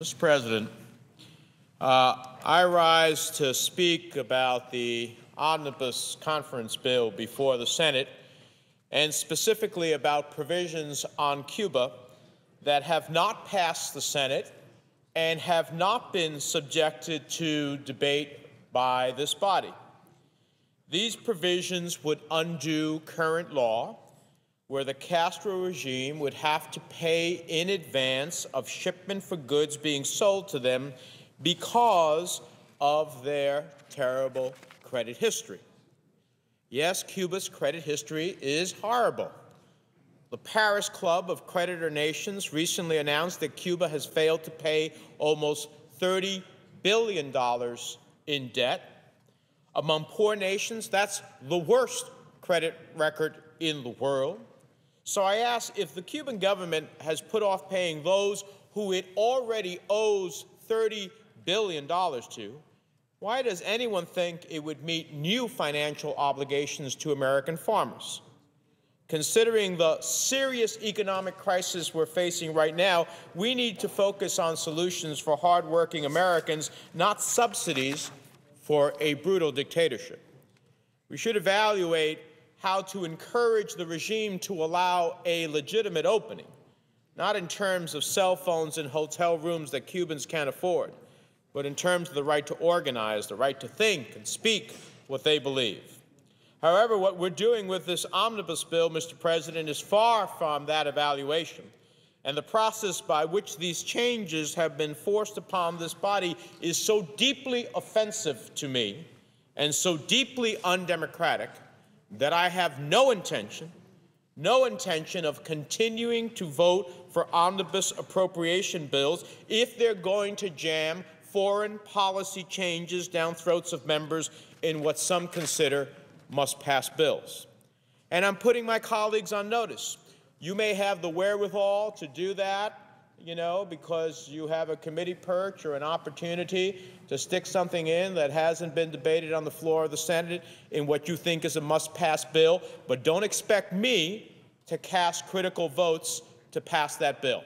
Mr. President, I rise to speak about the Omnibus conference bill before the Senate, and specifically about provisions on Cuba that have not passed the Senate and have not been subjected to debate by this body. These provisions would undo current law, where the Castro regime would have to pay in advance of shipment for goods being sold to them because of their terrible credit history. Yes, Cuba's credit history is horrible. The Paris Club of Creditor Nations recently announced that Cuba has failed to pay almost $30 billion in debt. Among poor nations, that's the worst credit record in the world. So I ask, if the Cuban government has put off paying those who it already owes $30 billion to, why does anyone think it would meet new financial obligations to American farmers? Considering the serious economic crisis we're facing right now, we need to focus on solutions for hardworking Americans, not subsidies for a brutal dictatorship. We should evaluate how to encourage the regime to allow a legitimate opening, not in terms of cell phones and hotel rooms that Cubans can't afford, but in terms of the right to organize, the right to think and speak what they believe. However, what we're doing with this omnibus bill, Mr. President, is far from that evaluation, and the process by which these changes have been forced upon this body is so deeply offensive to me and so deeply undemocratic that I have no intention of continuing to vote for omnibus appropriation bills if they're going to jam foreign policy changes down throats of members in what some consider must-pass bills. And I'm putting my colleagues on notice. You may have the wherewithal to do that, because you have a committee perch or an opportunity to stick something in that hasn't been debated on the floor of the Senate in what you think is a must-pass bill, but don't expect me to cast critical votes to pass that bill.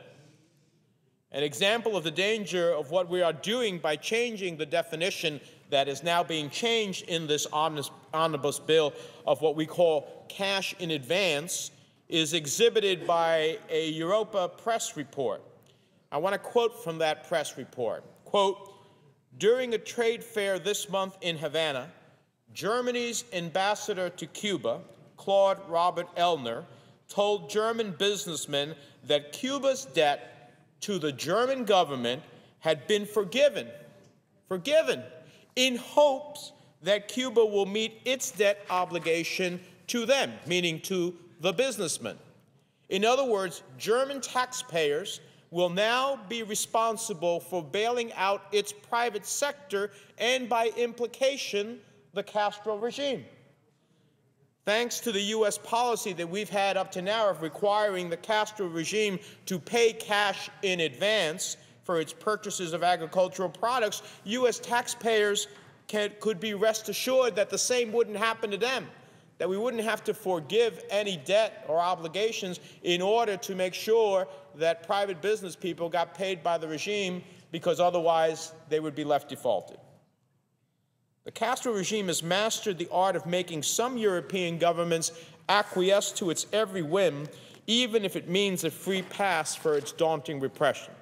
An example of the danger of what we are doing by changing the definition that is now being changed in this omnibus bill of what we call cash in advance is exhibited by a Europa press report. I want to quote from that press report. Quote, "During a trade fair this month in Havana, Germany's ambassador to Cuba, Claude Robert Elner, told German businessmen that Cuba's debt to the German government had been forgiven in hopes that Cuba will meet its debt obligation to them," meaning to the businessmen. In other words, German taxpayers will now be responsible for bailing out its private sector and, by implication, the Castro regime. Thanks to the U.S. policy that we've had up to now of requiring the Castro regime to pay cash in advance for its purchases of agricultural products, U.S. taxpayers could be rest assured that the same wouldn't happen to them, that we wouldn't have to forgive any debt or obligations in order to make sure that private business people got paid by the regime, because otherwise they would be left defaulted. The Castro regime has mastered the art of making some European governments acquiesce to its every whim, even if it means a free pass for its daunting repression.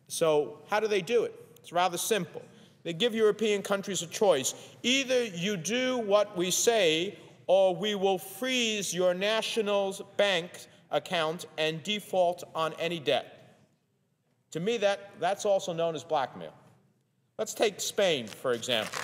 So how do they do it? It's rather simple. They give European countries a choice. Either you do what we say, or we will freeze your national bank account and default on any debt. To me, that's also known as blackmail. Let's take Spain, for example.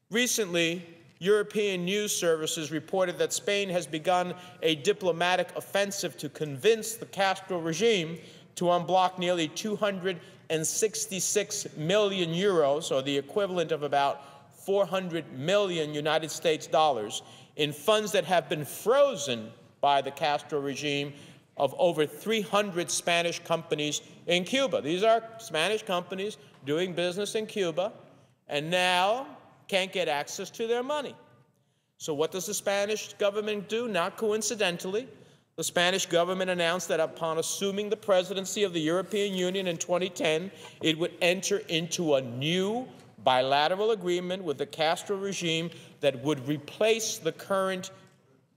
Recently, European news services reported that Spain has begun a diplomatic offensive to convince the Castro regime to unblock nearly 266 million euros, or the equivalent of about 400 million United States dollars, in funds that have been frozen by the Castro regime of over 300 Spanish companies in Cuba. These are Spanish companies doing business in Cuba and now can't get access to their money. So what does the Spanish government do? Not coincidentally, the Spanish government announced that upon assuming the presidency of the European Union in 2010, it would enter into a new bilateral agreement with the Castro regime that would replace the current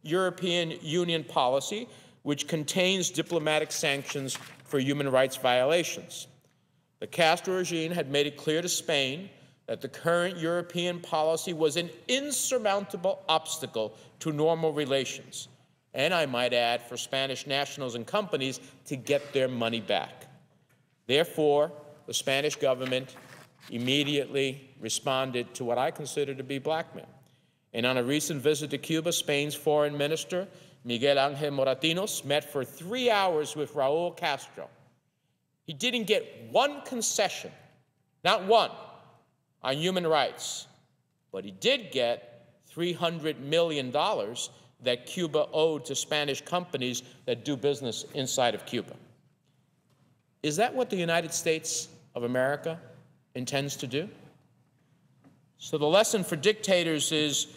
European Union policy, which contains diplomatic sanctions for human rights violations. The Castro regime had made it clear to Spain that the current European policy was an insurmountable obstacle to normal relations, and I might add, for Spanish nationals and companies to get their money back. Therefore, the Spanish government immediately responded to what I consider to be blackmail. And on a recent visit to Cuba, Spain's foreign minister, Miguel Ángel Moratinos, met for 3 hours with Raúl Castro. He didn't get one concession, not one, on human rights, but he did get $300 million that Cuba owed to Spanish companies that do business inside of Cuba. Is that what the United States of America intends to do? So the lesson for dictators is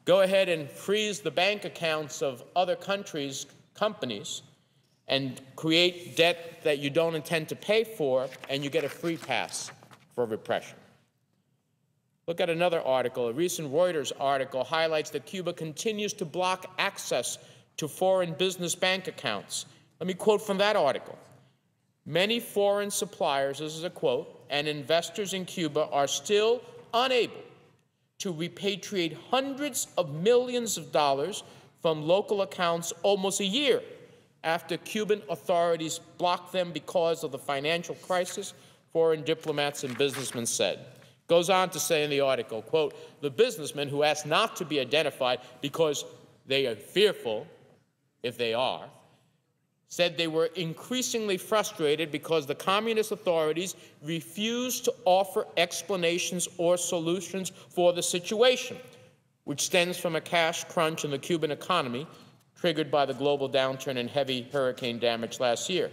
go ahead and freeze the bank accounts of other countries' companies and create debt that you don't intend to pay for, and you get a free pass for repression. Look at another article. A recent Reuters article highlights that Cuba continues to block access to foreign business bank accounts. Let me quote from that article. Many foreign suppliers, this is a quote, and investors in Cuba are still unable to repatriate hundreds of millions of dollars from local accounts almost a year after Cuban authorities blocked them because of the financial crisis, foreign diplomats and businessmen said. Goes on to say in the article, quote, the businessmen who asked not to be identified because they are fearful, if they are, said they were increasingly frustrated because the communist authorities refused to offer explanations or solutions for the situation, which stems from a cash crunch in the Cuban economy triggered by the global downturn and heavy hurricane damage last year.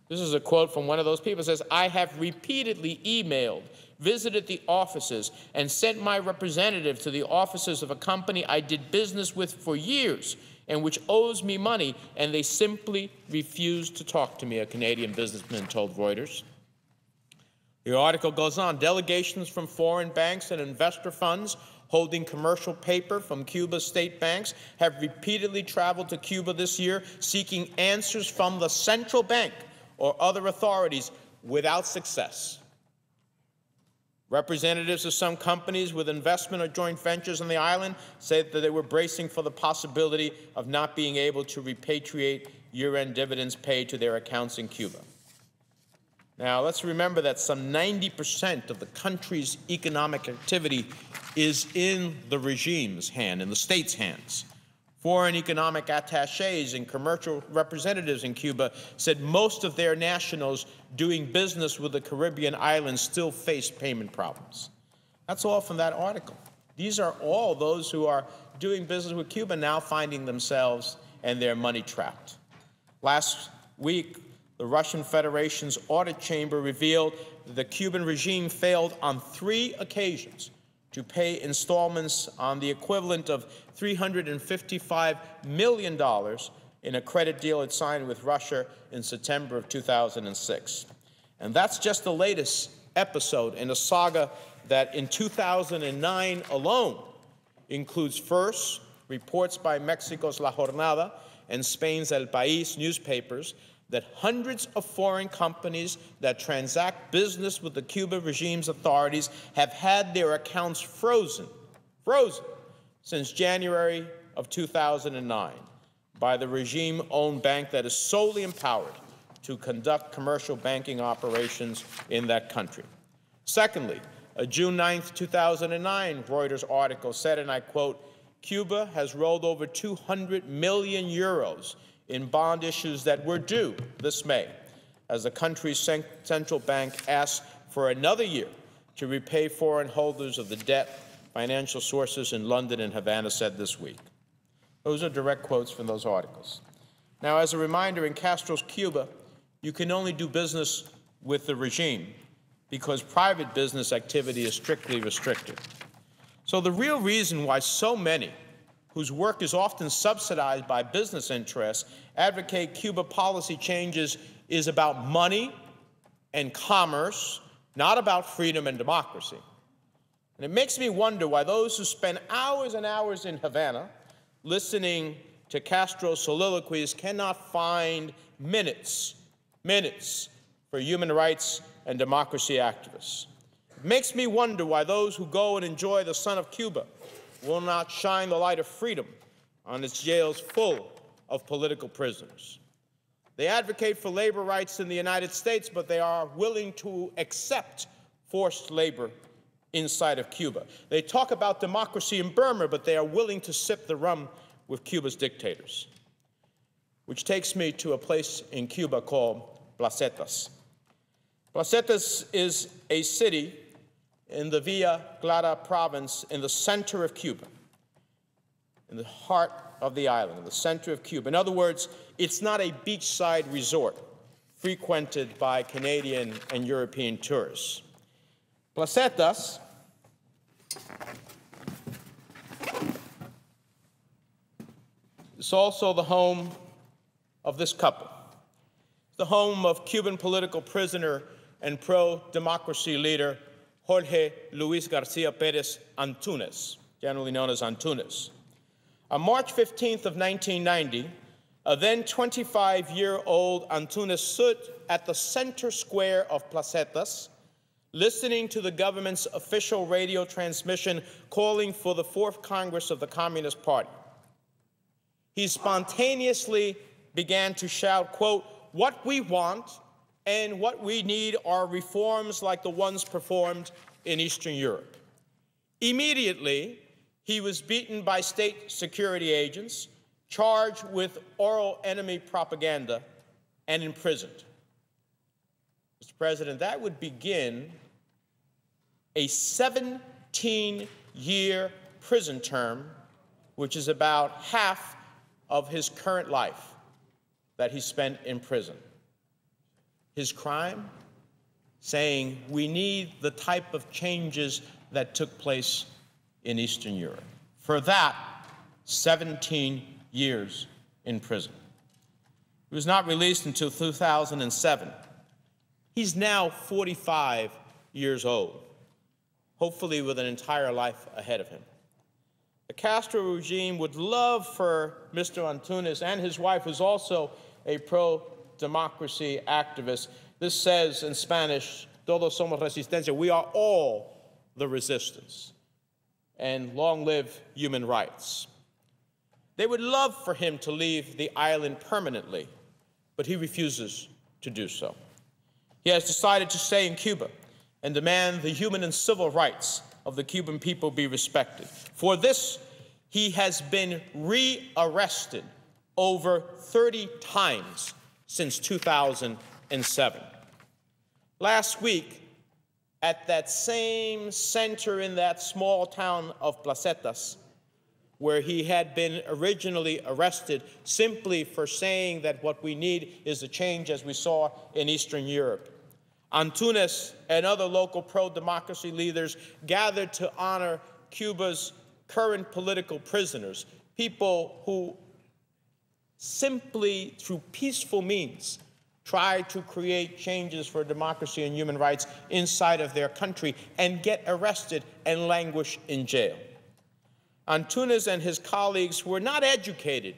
This is a quote from one of those people. It says, I have repeatedly emailed, visited the offices, and sent my representative to the offices of a company I did business with for years and which owes me money, and they simply refuse to talk to me, a Canadian businessman told Reuters. The article goes on. Delegations from foreign banks and investor funds holding commercial paper from Cuba's state banks have repeatedly traveled to Cuba this year seeking answers from the central bank or other authorities without success. Representatives of some companies with investment or joint ventures on the island said that they were bracing for the possibility of not being able to repatriate year-end dividends paid to their accounts in Cuba. Now, let's remember that some 90% of the country's economic activity is in the regime's hand, in the state's hands. Foreign economic attachés and commercial representatives in Cuba said most of their nationals doing business with the Caribbean islands still face payment problems. That's all from that article. These are all those who are doing business with Cuba now finding themselves and their money trapped. Last week, the Russian Federation's audit chamber revealed that the Cuban regime failed on 3 occasions to pay installments on the equivalent of $355 million in a credit deal it signed with Russia in September of 2006. And that's just the latest episode in a saga that in 2009 alone includes first reports by Mexico's La Jornada and Spain's El País newspapers that hundreds of foreign companies that transact business with the Cuban regime's authorities have had their accounts frozen since January of 2009 by the regime-owned bank that is solely empowered to conduct commercial banking operations in that country. Secondly, a June 9, 2009 Reuters article said, and I quote, Cuba has rolled over 200 million euros in bond issues that were due this May, as the country's central bank asks for another year to repay foreign holders of the debt, financial sources in London and Havana said this week. Those are direct quotes from those articles. Now, as a reminder, in Castro's Cuba, you can only do business with the regime because private business activity is strictly restricted. So the real reason why so many whose work is often subsidized by business interests, advocate Cuba policy changes is about money and commerce, not about freedom and democracy. And it makes me wonder why those who spend hours and hours in Havana listening to Castro's soliloquies cannot find minutes for human rights and democracy activists. It makes me wonder why those who go and enjoy the sun of Cuba will not shine the light of freedom on its jails full of political prisoners. They advocate for labor rights in the United States, but they are willing to accept forced labor inside of Cuba. They talk about democracy in Burma, but they are willing to sip the rum with Cuba's dictators. Which takes me to a place in Cuba called Placetas. Placetas is a city in the Villa Clara province in the center of Cuba, in the heart of the island, in the center of Cuba. In other words, it's not a beachside resort frequented by Canadian and European tourists. Placetas is also the home of this couple, the home of Cuban political prisoner and pro-democracy leader Jorge Luis Garcia Perez Antunes, generally known as Antunes. On March 15th of 1990, a then 25-year-old Antunes stood at the center square of Placetas, listening to the government's official radio transmission calling for the Fourth Congress of the Communist Party. He spontaneously began to shout, quote, "What we want and what we need are reforms like the ones performed in Eastern Europe." Immediately, he was beaten by state security agents, charged with oral enemy propaganda, and imprisoned. Mr. President, that would begin a 17-year prison term, which is about half of his current life that he spent in prison. His crime? Saying we need the type of changes that took place in Eastern Europe. For that, 17 years in prison. He was not released until 2007. He's now 45 years old, hopefully with an entire life ahead of him. The Castro regime would love for Mr. Antunes and his wife, who's also a pro-democracy activist. This says in Spanish, todos somos resistencia, we are all the resistance, and long live human rights. They would love for him to leave the island permanently, but he refuses to do so. He has decided to stay in Cuba and demand the human and civil rights of the Cuban people be respected. For this, he has been rearrested over 30 times since 2007. Last week, at that same center in that small town of Placetas, where he had been originally arrested simply for saying that what we need is a change, as we saw in Eastern Europe, Antunes and other local pro-democracy leaders gathered to honor Cuba's current political prisoners, people who simply through peaceful means try to create changes for democracy and human rights inside of their country and get arrested and languish in jail. Antunes and his colleagues were not educated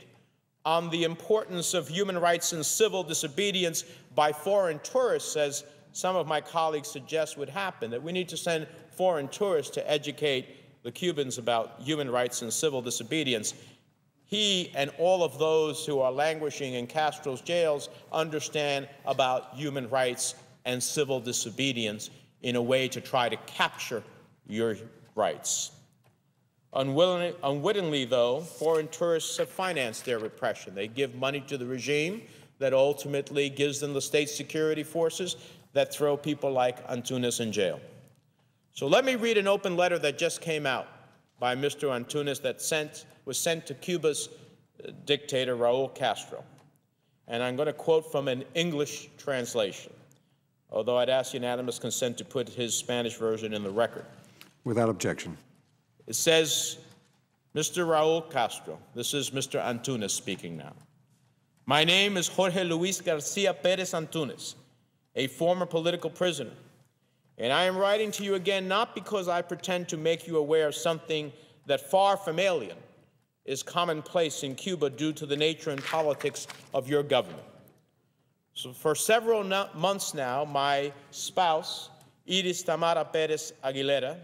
on the importance of human rights and civil disobedience by foreign tourists, as some of my colleagues suggest would happen, that we need to send foreign tourists to educate the Cubans about human rights and civil disobedience. He and all of those who are languishing in Castro's jails understand about human rights and civil disobedience in a way to try to capture your rights. Unwittingly, though, foreign tourists have financed their repression. They give money to the regime that ultimately gives them the state security forces that throw people like Antunes in jail. So let me read an open letter that just came out by Mr. Antunes that was sent to Cuba's dictator, Raul Castro. And I'm going to quote from an English translation, although I'd ask unanimous consent to put his Spanish version in the record. Without objection. It says, Mr. Raul Castro, this is Mr. Antunes speaking now. My name is Jorge Luis Garcia Perez Antunes, a former political prisoner. And I am writing to you again not because I pretend to make you aware of something that, far from alien, is commonplace in Cuba due to the nature and politics of your government. So for several months now, my spouse, Iris Tamara Perez Aguilera,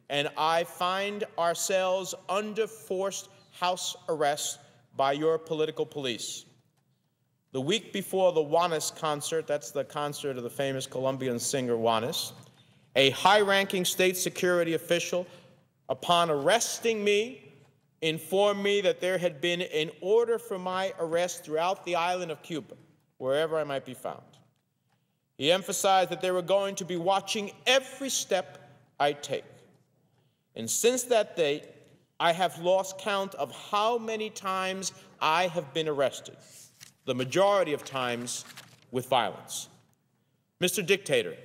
and I find ourselves under forced house arrest by your political police. The week before the Juanes concert, that's the concert of the famous Colombian singer Juanes, a high-ranking state security official, upon arresting me, informed me that there had been an order for my arrest throughout the island of Cuba, wherever I might be found. He emphasized that they were going to be watching every step I take. And since that date, I have lost count of how many times I have been arrested, the majority of times with violence. Mr. Dictator,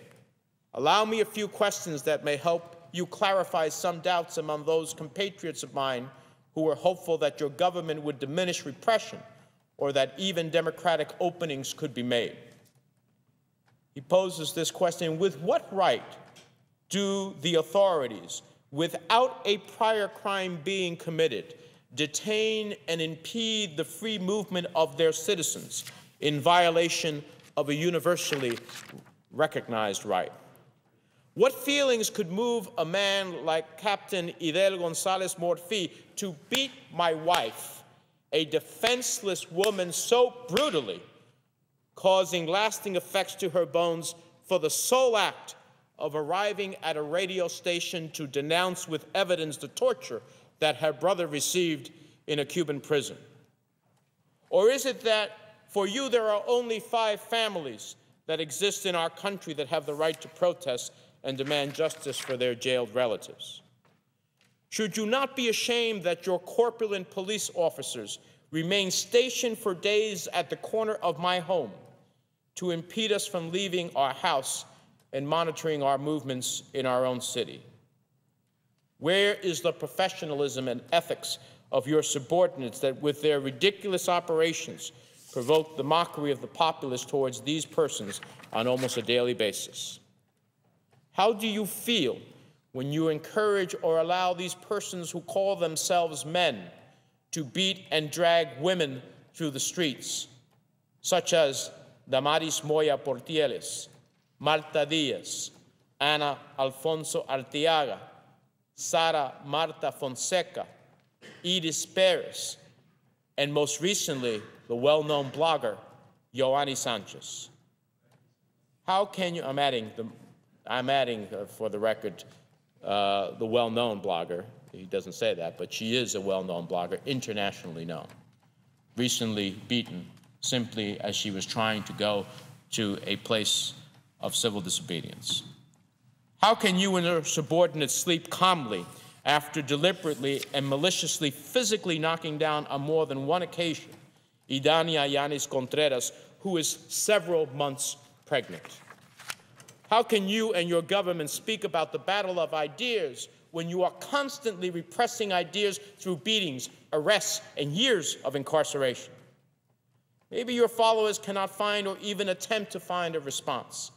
allow me a few questions that may help you clarify some doubts among those compatriots of mine who were hopeful that your government would diminish repression or that even democratic openings could be made. He poses this question: with what right do the authorities, without a prior crime being committed, detain and impede the free movement of their citizens in violation of a universally recognized right? What feelings could move a man like Captain Idel Gonzalez Morfi to beat my wife, a defenseless woman, so brutally, causing lasting effects to her bones, for the sole act of arriving at a radio station to denounce with evidence the torture that her brother received in a Cuban prison? Or is it that for you there are only 5 families that exist in our country that have the right to protest and demand justice for their jailed relatives? Should you not be ashamed that your corpulent police officers remain stationed for days at the corner of my home to impede us from leaving our house and monitoring our movements in our own city? Where is the professionalism and ethics of your subordinates that, with their ridiculous operations, provoke the mockery of the populace towards these persons on almost a daily basis? How do you feel when you encourage or allow these persons who call themselves men to beat and drag women through the streets, such as Damaris Moya Portieles, Marta Diaz, Ana Alfonso Arteaga, Sara Marta Fonseca, Iris Perez, and most recently, the well-known blogger, Yoani Sanchez? How can you, I'm adding for the record, the well-known blogger. He doesn't say that, but she is a well-known blogger, internationally known, recently beaten simply as she was trying to go to a place of civil disobedience. How can you and your subordinates sleep calmly after deliberately and maliciously physically knocking down on more than one occasion Idania Yanis Contreras, who is several months pregnant? How can you and your government speak about the battle of ideas when you are constantly repressing ideas through beatings, arrests, and years of incarceration? Maybe your followers cannot find or even attempt to find a response.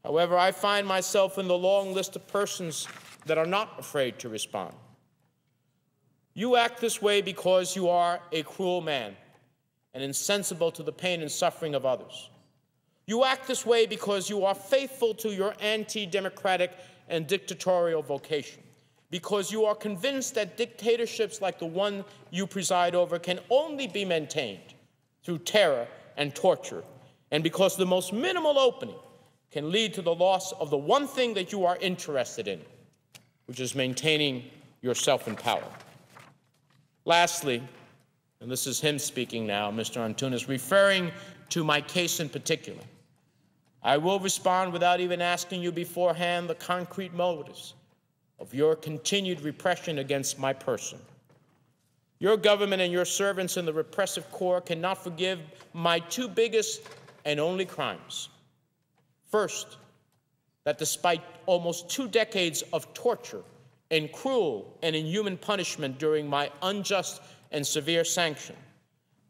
However, I find myself in the long list of persons that are not afraid to respond. You act this way because you are a cruel man and insensible to the pain and suffering of others. You act this way because you are faithful to your anti-democratic and dictatorial vocation, because you are convinced that dictatorships like the one you preside over can only be maintained through terror and torture, and because the most minimal opening can lead to the loss of the one thing that you are interested in, which is maintaining yourself in power. Lastly, and this is him speaking now, Mr. Antunes, referring to my case in particular, I will respond without even asking you beforehand the concrete motives of your continued repression against my person. Your government and your servants in the repressive corps cannot forgive my 2 biggest and only crimes. First, that despite almost 2 decades of torture and cruel and inhuman punishment during my unjust and severe sanction,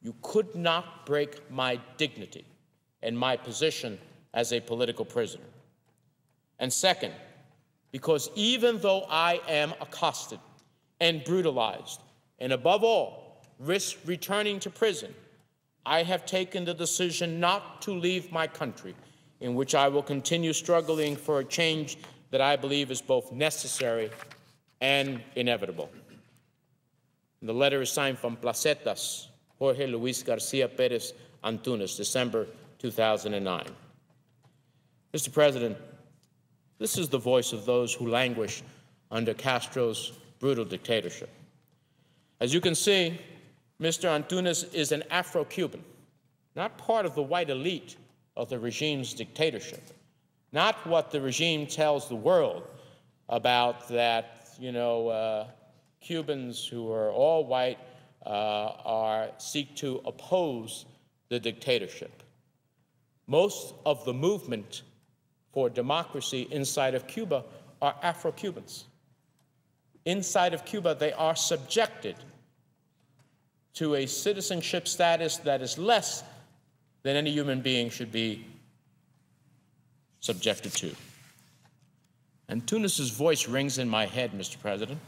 you could not break my dignity and my position as a political prisoner. And second, because even though I am accosted and brutalized, and above all, risk returning to prison, I have taken the decision not to leave my country, in which I will continue struggling for a change that I believe is both necessary and inevitable. And the letter is signed from Placetas, Jorge Luis Garcia Perez Antunes, December 2009. Mr. President, this is the voice of those who languish under Castro's brutal dictatorship. As you can see, Mr. Antunes is an Afro-Cuban, not part of the white elite of the regime's dictatorship, not what the regime tells the world about that, Cubans who are all white seek to oppose the dictatorship. Most of the movement for democracy inside of Cuba are Afro-Cubans. Inside of Cuba, they are subjected to a citizenship status that is less than any human being should be subjected to. And Tunis's voice rings in my head, Mr. President.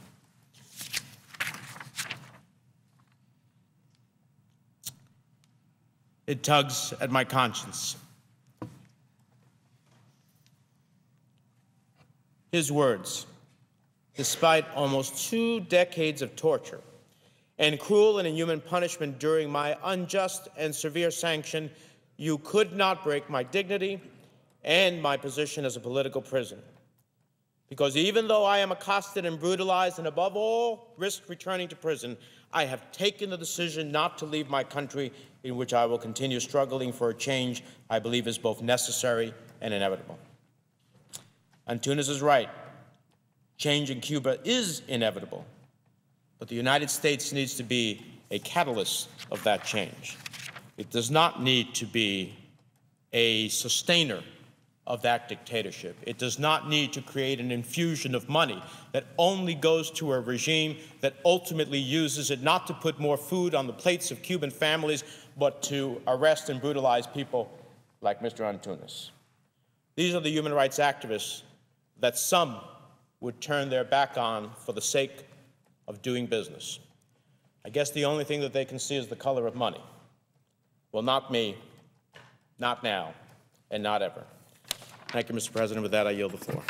It tugs at my conscience. His words, despite almost 2 decades of torture and cruel and inhuman punishment during my unjust and severe sanction, you could not break my dignity and my position as a political prisoner. Because even though I am accosted and brutalized and above all risk returning to prison, I have taken the decision not to leave my country, in which I will continue struggling for a change I believe is both necessary and inevitable. Antunes is right. Change in Cuba is inevitable, but the United States needs to be a catalyst of that change. It does not need to be a sustainer of that dictatorship. It does not need to create an infusion of money that only goes to a regime that ultimately uses it not to put more food on the plates of Cuban families, but to arrest and brutalize people like Mr. Antunes. These are the human rights activists that some would turn their back on for the sake of doing business. I guess the only thing that they can see is the color of money. Well, not me, not now, and not ever. Thank you, Mr. President. With that, I yield the floor.